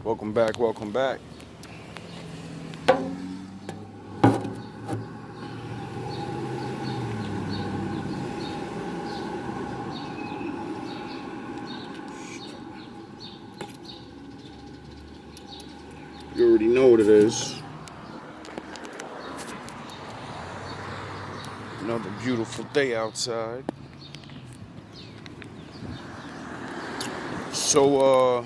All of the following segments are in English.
Welcome back, welcome back. You already know what it is. Another beautiful day outside. So,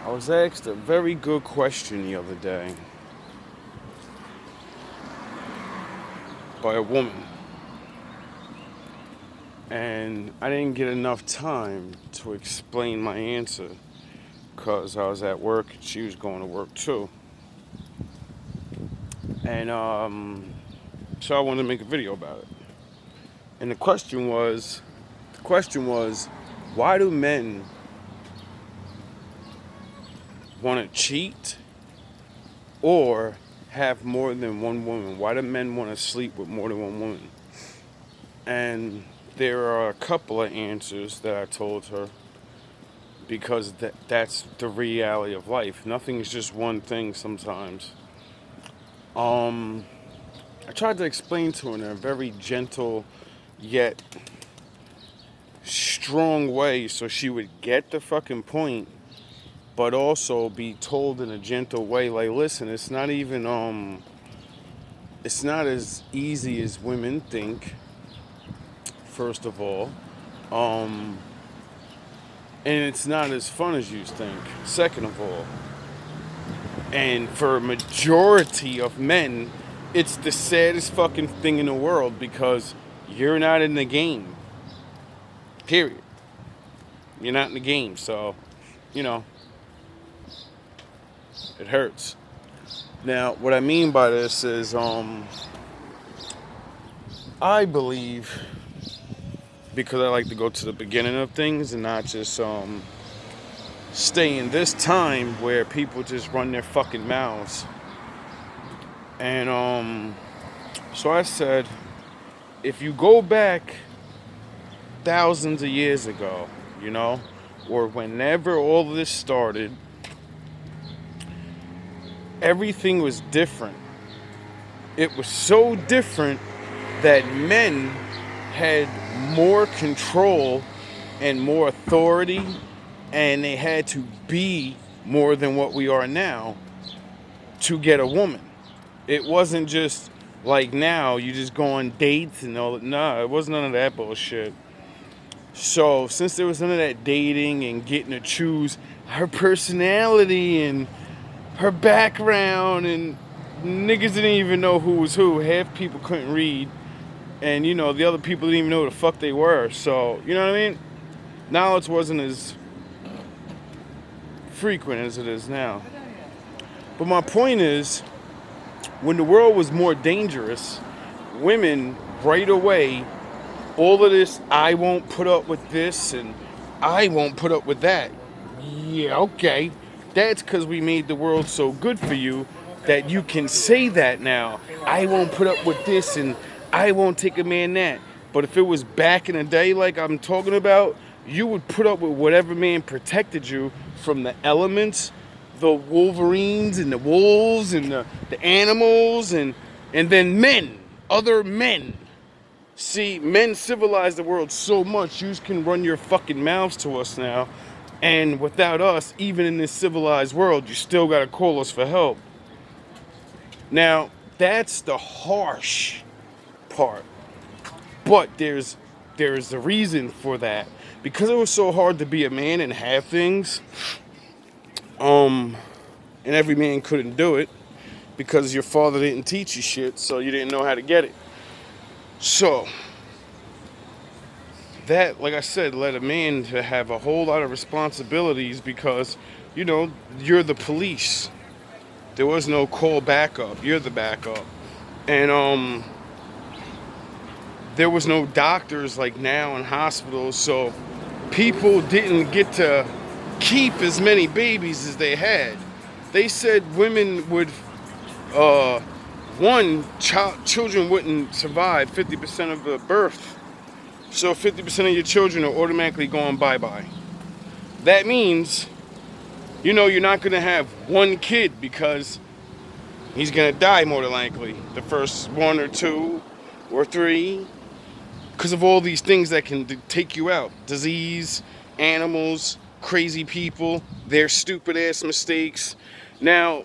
I was asked a very good question the other day by a woman. And I didn't get enough time to explain my answer because I was at work and she was going to work too. And so I wanted to make a video about it. And the question was, why do men want to cheat or have more than one woman? Why do men want to sleep with more than one woman? And there are a couple of answers that I told her because that's the reality of life. Nothing is just one thing sometimes. I tried to explain to her in a very gentle yet strong way so she would get the fucking point, but also be told in a gentle way, like, listen, it's not as easy as women think, first of all. And it's not as fun as you think, second of all. And for a majority of men, it's the saddest fucking thing in the world because you're not in the game. Period. You're not in the game, so, you know, it hurts. Now, what I mean by this is, I believe, because I like to go to the beginning of things and not just stay in this time where people just run their fucking mouths. And so I said, if you go back thousands of years ago, you know, or whenever all of this started, everything was different. It was so different that men had more control and more authority, and they had to be more than what we are now to get a woman. It wasn't just like now, you just go on dates and all that. Nah, it wasn't none of that bullshit. So, since there was none of that dating and getting to choose her personality and her background, and niggas didn't even know who was who. Half people couldn't read. And, you know, the other people didn't even know who the fuck they were. So, you know what I mean? Knowledge wasn't as frequent as it is now. But my point is, when the world was more dangerous, women right away, all of this, I won't put up with this and I won't put up with that. Yeah, okay. That's because we made the world so good for you that you can say that now. I won't put up with this and I won't take a man that. But if it was back in the day like I'm talking about, you would put up with whatever man protected you from the elements, the wolverines and the wolves and the animals and then men, other men. See, men civilized the world so much, you can run your fucking mouths to us now. And without us, even in this civilized world, you still gotta call us for help. Now, that's the harsh part. But there's a reason for that. Because it was so hard to be a man and have things, and every man couldn't do it because your father didn't teach you shit, so you didn't know how to get it. So, that, like I said, led a man to have a whole lot of responsibilities because, you know, you're the police. There was no call backup. You're the backup. And there was no doctors like now in hospitals, so people didn't get to keep as many babies as they had. They said women would, children wouldn't survive 50% of the birth. So 50% of your children are automatically going bye-bye. That means you know, you're not gonna have one kid because he's gonna die more than likely. The first one or two or three, because of all these things that can take you out. Disease, animals, crazy people, their stupid ass mistakes. Now,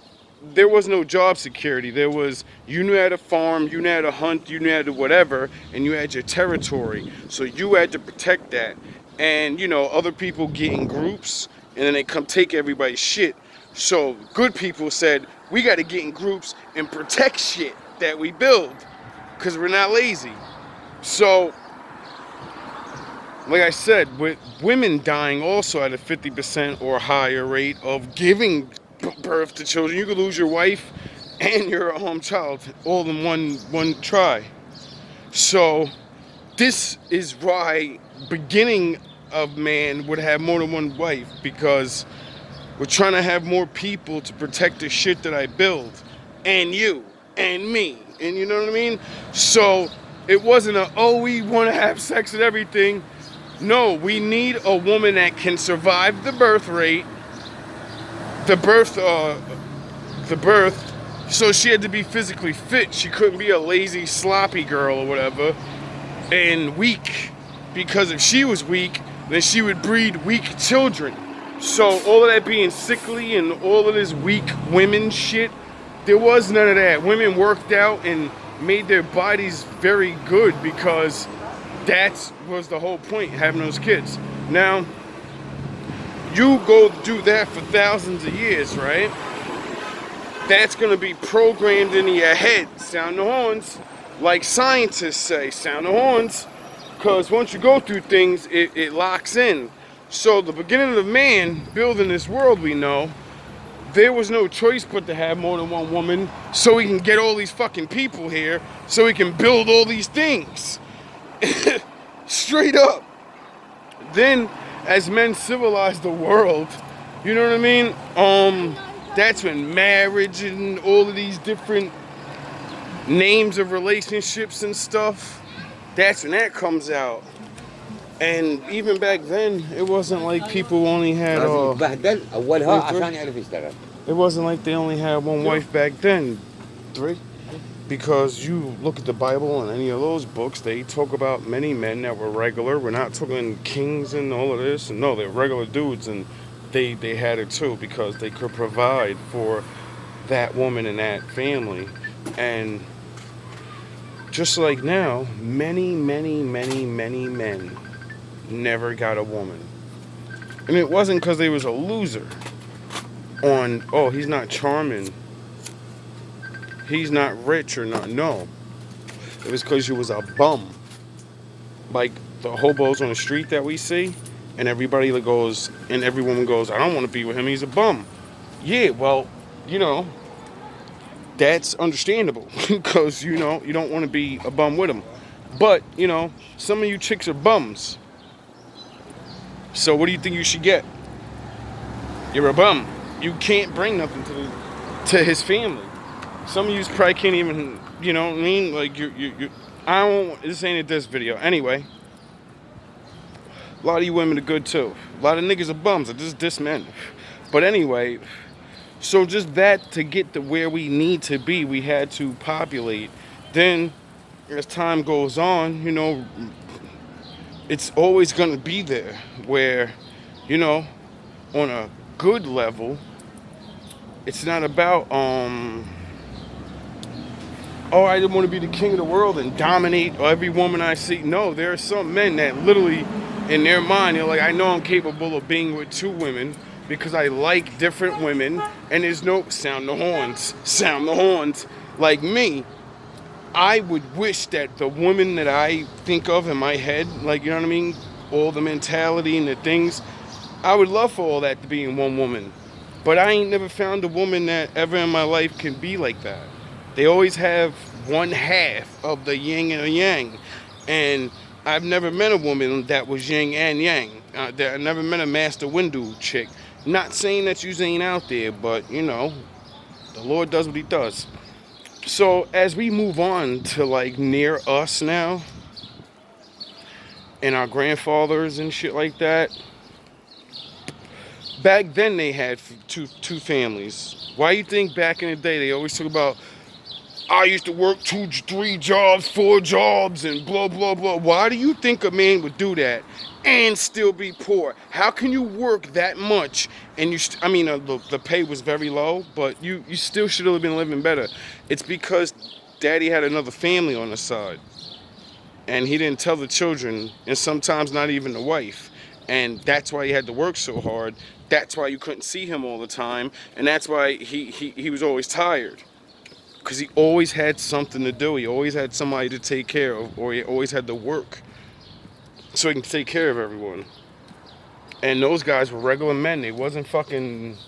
there was no job security. There was, you knew how to farm, you knew how to hunt, you knew how to whatever, and you had your territory. So you had to protect that. And, you know, other people get in groups, and then they come take everybody's shit. So good people said, we got to get in groups and protect shit that we build, because we're not lazy. So, like I said, with women dying also at a 50% or higher rate of giving birth to children, you could lose your wife and your child all in one try. So this is why beginning of man would have more than one wife, because we're trying to have more people to protect the shit that I build, and you and me, and you know what I mean. So it wasn't we want to have sex and everything. No, we need a woman that can survive the birth rate, the birth. So she had to be physically fit. She couldn't be a lazy, sloppy girl or whatever, and weak. Because if she was weak, then she would breed weak children. So all of that being sickly and all of this weak women shit, there was none of that. Women worked out and made their bodies very good because that was the whole point, having those kids. Now, you go do that for thousands of years, right? That's going to be programmed into your head. Sound the horns. Like scientists say, sound the horns. Because once you go through things, it locks in. So the beginning of man building this world we know, there was no choice but to have more than one woman so we can get all these fucking people here so we can build all these things. Straight up. Then, as men civilized the world, you know what I mean? That's when marriage and all of these different names of relationships and stuff, that's when that comes out. And even back then, it wasn't like people only had it wasn't like they only had one wife back then. Three? Because you look at the Bible and any of those books, they talk about many men that were regular. We're not talking kings and all of this. No, they're regular dudes, and they had it too because they could provide for that woman and that family. And just like now, many men never got a woman. And it wasn't because they was a loser on, oh, he's not charming, he's not rich or not. No. It was because you was a bum. Like the hobos on the street that we see, and everybody goes, and every woman goes, I don't want to be with him, he's a bum. Yeah, well, you know, that's understandable because, you know, you don't want to be a bum with him. But, you know, some of you chicks are bums. So what do you think you should get? You're a bum. You can't bring nothing to his family. Some of you probably can't even, you know what I mean? Like, I don't, this ain't a diss video. Anyway, a lot of you women are good too. A lot of niggas are bums. I just diss men. But anyway, so just that, to get to where we need to be, we had to populate. Then, as time goes on, you know, it's always going to be there where, you know, on a good level, it's not about, oh, I don't want to be the king of the world and dominate every woman I see. No, there are some men that literally, in their mind, they're like, I know I'm capable of being with two women because I like different women, and there's no, sound the horns, like me. I would wish that the woman that I think of in my head, like, you know what I mean, all the mentality and the things, I would love for all that to be in one woman. But I ain't never found a woman that ever in my life can be like that. They always have one half of the yin and the yang. And I've never met a woman that was yin and yang. I never met a Master Windu chick. Not saying that you ain't out there, but, you know, the Lord does what he does. So as we move on to like near us now, and our grandfathers and shit like that, Back then they had two families. Why you think back in the day they always talk about I used to work 2, 3 jobs, 4 jobs, and blah, blah, blah. Why do you think a man would do that and still be poor? How can you work that much and I mean, the pay was very low, but you still should have been living better. It's because daddy had another family on the side, and he didn't tell the children, and sometimes not even the wife. And that's why he had to work so hard. That's why you couldn't see him all the time, and that's why he was always tired. Because he always had something to do. He always had somebody to take care of, or he always had to work so he can take care of everyone. And those guys were regular men. They wasn't fucking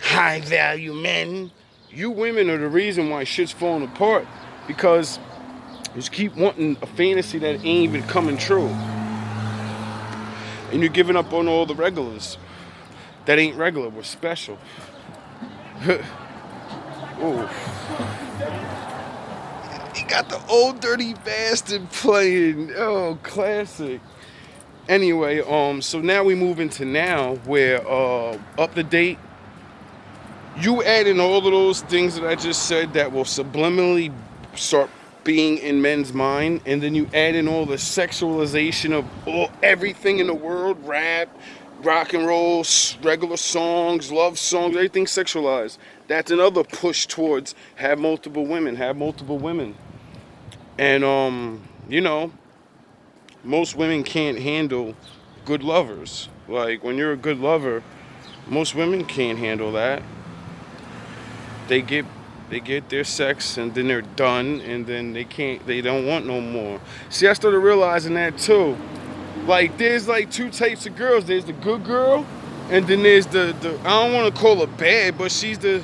high value men. You women are the reason why shit's falling apart, because you just keep wanting a fantasy that ain't even coming true. And you're giving up on all the regulars that ain't regular. We're special. Oh. He got the Old Dirty Bastard playing. Oh, classic. Anyway, so now we move into now where up to date. You add in all of those things that I just said that will subliminally start being in men's mind, and then you add in all the sexualization of everything in the world, rap, rock and roll, regular songs, love songs, everything sexualized. That's another push towards have multiple women. And you know, most women can't handle good lovers. Like, when you're a good lover, most women can't handle that. They get their sex and then they're done, and then they don't want no more. See, I started realizing that too. Like, there's like 2 types of girls. There's the good girl, and then there's the I don't want to call her bad, but she's the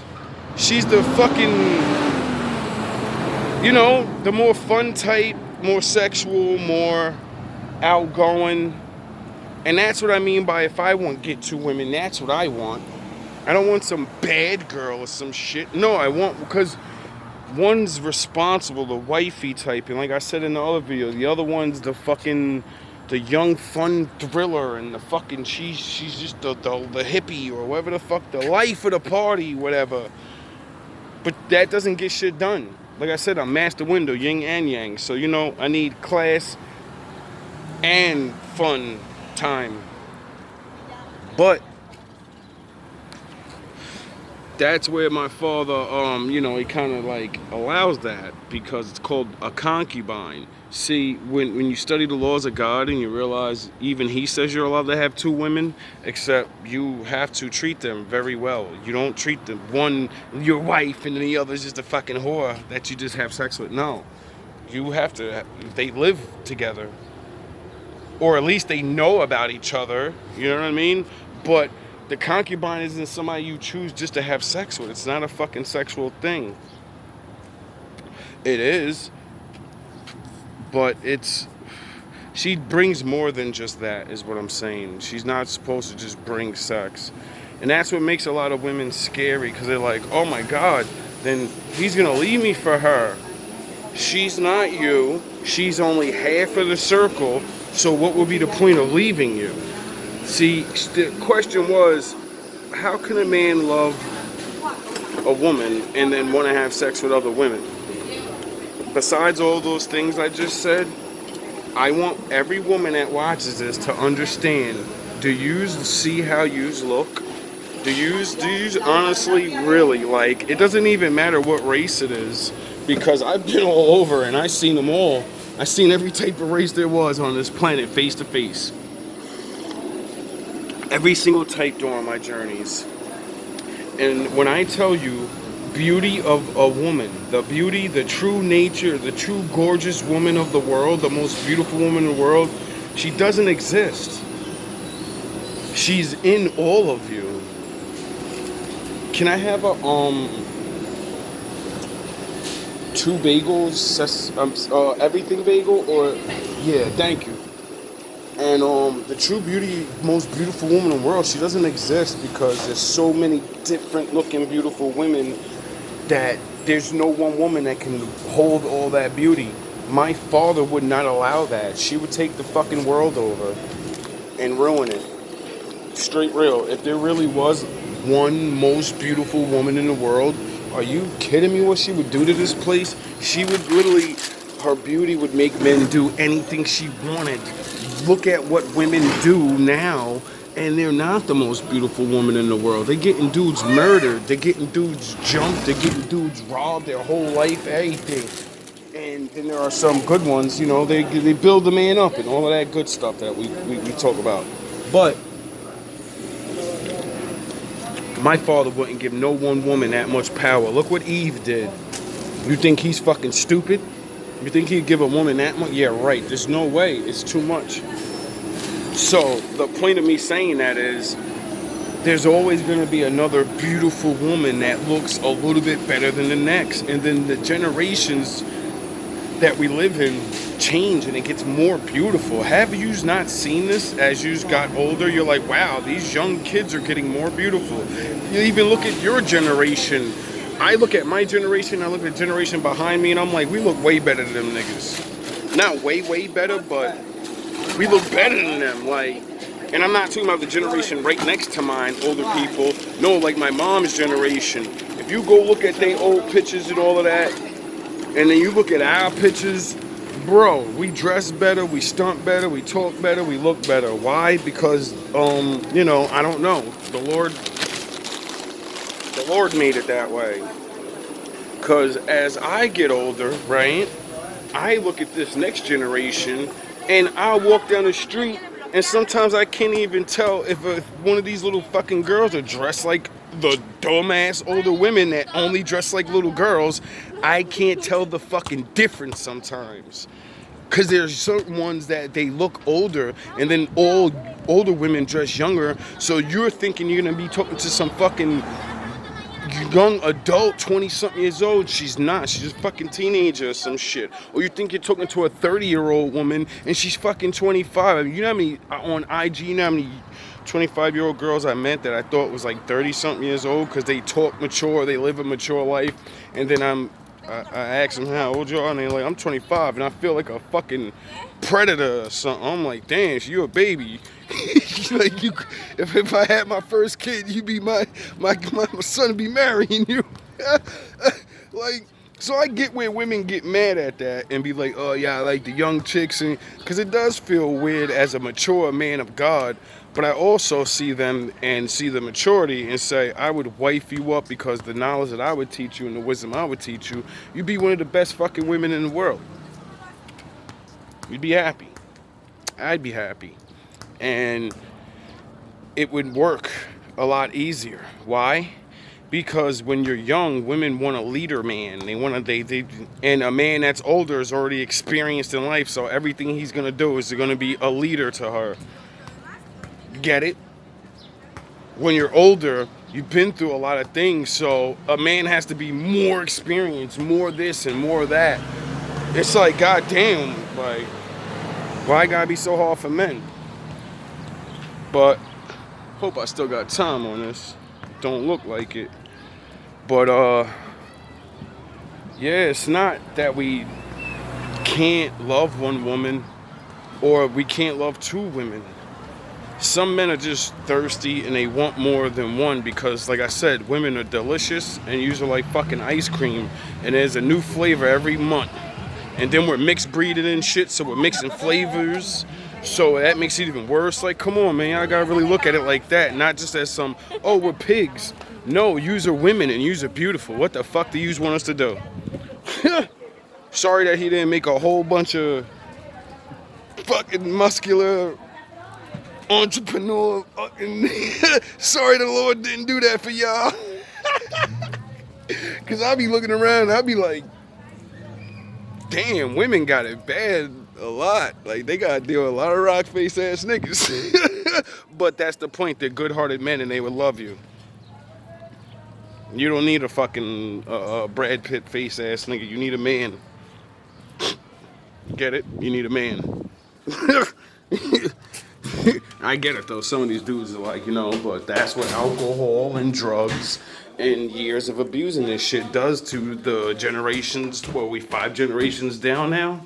fucking, you know, the more fun type, more sexual, more outgoing. And that's what I mean by, if I want to get 2 women, that's what I want. I don't want some bad girl or some shit. No, I want, because one's responsible, the wifey type, and like I said in the other video, the other one's the fucking, the young fun thriller, and the fucking, she's just the hippie, or whatever the fuck, the life of the party, whatever. But that doesn't get shit done. Like I said, I'm master window, yin and yang. So, you know, I need class and fun time. But that's where my father, you know, he kind of like allows that, because it's called a concubine. See, when you study the laws of God and you realize even he says you're allowed to have 2 women, except you have to treat them very well. You don't treat them, one your wife and the other's just a fucking whore that you just have sex with. No, you have to, they live together, or at least they know about each other, you know what I mean? But the concubine isn't somebody you choose just to have sex with. It's not a fucking sexual thing. It is, but she brings more than just that, is what I'm saying. She's not supposed to just bring sex. And that's what makes a lot of women scary, because they're like, oh my God, then he's gonna leave me for her. She's not you. She's only half of the circle. So what would be the point of leaving you? See, the question was, how can a man love a woman and then want to have sex with other women? Besides all those things I just said, I want every woman that watches this to understand, do you see how you look? Do you honestly, really, like, it doesn't even matter what race it is, because I've been all over and I've seen them all. I've seen every type of race there was on this planet face to face. Every single type during my journeys. And when I tell you, beauty of a woman, the beauty, the true nature, the true gorgeous woman of the world, the most beautiful woman in the world, she doesn't exist. She's in all of you. Can I have a 2 bagels, everything bagel, or yeah, thank you. And the true beauty, most beautiful woman in the world, she doesn't exist, because there's so many different looking beautiful women that there's no one woman that can hold all that beauty. My father would not allow that. She would take the fucking world over and ruin it. straight real. If there really was one most beautiful woman in the world, are you kidding me? What she would do to this place? She would literally, her beauty would make men do anything she wanted. Look at what women do now, and they're not the most beautiful woman in the world. They're getting dudes murdered. They're getting dudes jumped. They're getting dudes robbed their whole life, everything. And then there are some good ones, you know, they build the man up and all of that good stuff that we talk about. But my father wouldn't give no one woman that much power. Look what Eve did. You think he's fucking stupid? You think he'd give a woman that much? Yeah, right. There's no way. It's too much. So the point of me saying that is there's always going to be another beautiful woman that looks a little bit better than the next. And then the generations that we live in change and it gets more beautiful. Have you not seen this as you got older? You're like, wow, these young kids are getting more beautiful. You even look at your generation. I look at my generation, I look at the generation behind me, and I'm like, we look way better than them niggas. Not way better, but we look better than them. Like, and I'm not talking about the generation right next to mine, older people. No, like my mom's generation. If you go look at their old pictures and all of that, and then you look at our pictures, bro, we dress better, we stunt better, we talk better, we look better. Why? Because, you know, I don't know. The Lord made it that way. Because as I get older, right, I look at this next generation, and I'll walk down the street, and sometimes I can't even tell if one of these little fucking girls are dressed like the dumbass older women that only dress like little girls. I can't tell the fucking difference sometimes. Because there's certain ones that they look older, and then all older women dress younger. So you're thinking you're going to be talking to some fucking young adult, 20-something years old. She's not. She's just fucking teenager or some shit. Or you think you're talking to a 30-year-old woman, and she's fucking 25. I mean, you know how many, on IG, you know how many 25-year-old girls I met that I thought was like 30-something years old because they talk mature, they live a mature life, and then I ask them how old you are, and they're like, I'm 25, and I feel like a fucking predator or something. I'm like, damn, you a baby. Like, you, if I had my first kid, you'd be my son would be marrying you. Like, so I get where women get mad at that and be like, oh yeah, I like the young chicks, and because it does feel weird as a mature man of God. But I also see them and see the maturity and say, I would wife you up because the knowledge that I would teach you and the wisdom I would teach you, you'd be one of the best fucking women in the world. You'd be happy. I'd be happy. And it would work a lot easier. Why? Because when you're young, women want a leader man. They want to, and a man that's older is already experienced in life, so everything he's going to do is going to be a leader to her. Get it? When you're older, you've been through a lot of things, so a man has to be more experienced, more this and more that. It's like, goddamn, like, why gotta be so hard for men? But hope I still got time on this. Don't look like it. But yeah, it's not that we can't love one woman or we can't love two women. Some men are just thirsty and they want more than one because, like I said, women are delicious and usually like fucking ice cream, and there's a new flavor every month. And then we're mixed breeding and shit, so we're mixing flavors. So that makes it even worse. Like, come on, man, I gotta really look at it like that, not just as some, oh, we're pigs. No, yous are women and yous are beautiful. What the fuck do yous want us to do? Sorry that he didn't make a whole bunch of fucking muscular entrepreneur. Sorry the Lord didn't do that for y'all. Cause I'll be looking around and I'll be like, damn, women got it bad a lot. Like, they gotta deal with a lot of rock face ass niggas. But that's the point. They're good-hearted men and they would love you. You don't need a fucking Brad Pitt face ass nigga. You need a man. Get it? You need a man. I get it though. Some of these dudes are like, you know, but that's what alcohol and drugs and years of abusing this shit does to the generations. Well, we 5 generations down now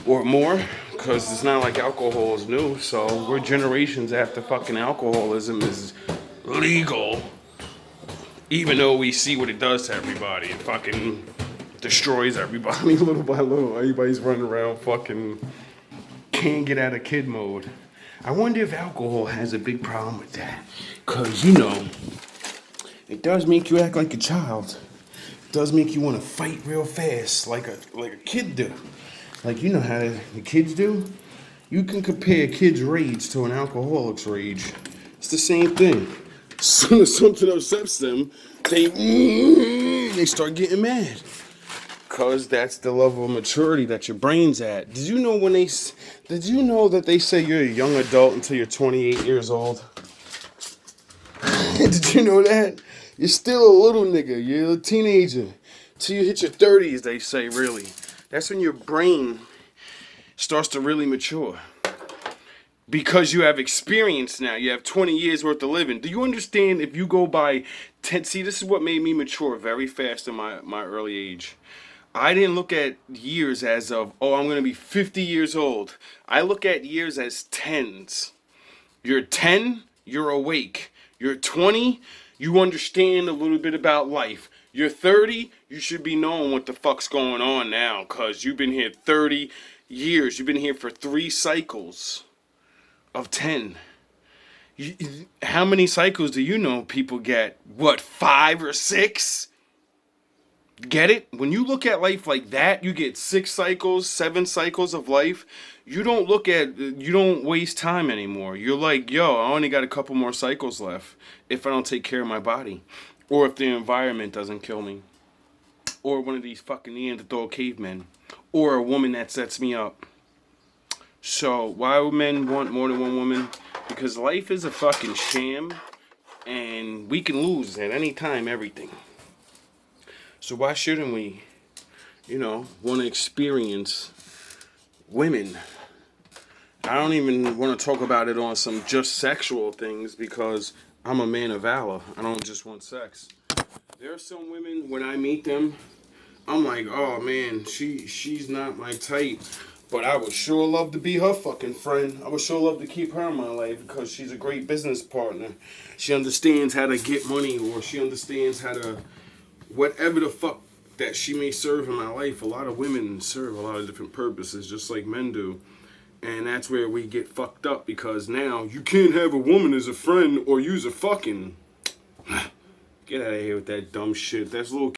or more. Because it's not like alcohol is new, so we're generations after fucking alcoholism is legal. Even though we see what it does to everybody, it fucking destroys everybody little by little. Everybody's running around fucking can't get out of kid mode. I wonder if alcohol has a big problem with that. Cause it does make you act like a child. It does make you want to fight real fast, like a kid do. Like how the kids do. You can compare a kid's rage to an alcoholic's rage. It's the same thing. As soon as something upsets them, they start getting mad. Cause that's the level of maturity that your brain's at. Did you know that they say you're a young adult until you're 28 years old? Did you know that? You're still a little nigga. You're a teenager. Till you hit your 30s, they say, really. That's when your brain starts to really mature. Because you have experience now. You have 20 years worth of living. Do you understand if you go by 10... See, this is what made me mature very fast in my early age. I didn't look at years as of, I'm going to be 50 years old. I look at years as tens. You're 10, you're awake. You're 20, you understand a little bit about life. You're 30, you should be knowing what the fuck's going on now, because you've been here 30 years. You've been here for 3 cycles of 10. How many cycles do you know people get? What, 5 or 6? Get it? When you look at life like that, you get 6 cycles, 7 cycles of life. You don't waste time anymore. You're like, yo, I only got a couple more cycles left if I don't take care of my body. Or if the environment doesn't kill me. Or one of these fucking Neanderthal cavemen. Or a woman that sets me up. So, why would men want more than one woman? Because life is a fucking sham. And we can lose at any time everything. So why shouldn't we, want to experience women? I don't even want to talk about it on some just sexual things because I'm a man of valor. I don't just want sex. There are some women, when I meet them, I'm like, oh man, she's not my type. But I would sure love to be her fucking friend. I would sure love to keep her in my life because she's a great business partner. She understands how to get money, or she understands how to... whatever the fuck that she may serve in my life. A lot of women serve a lot of different purposes, just like men do. And that's where we get fucked up, because now you can't have a woman as a friend or use a fucking... Get out of here with that dumb shit. That's little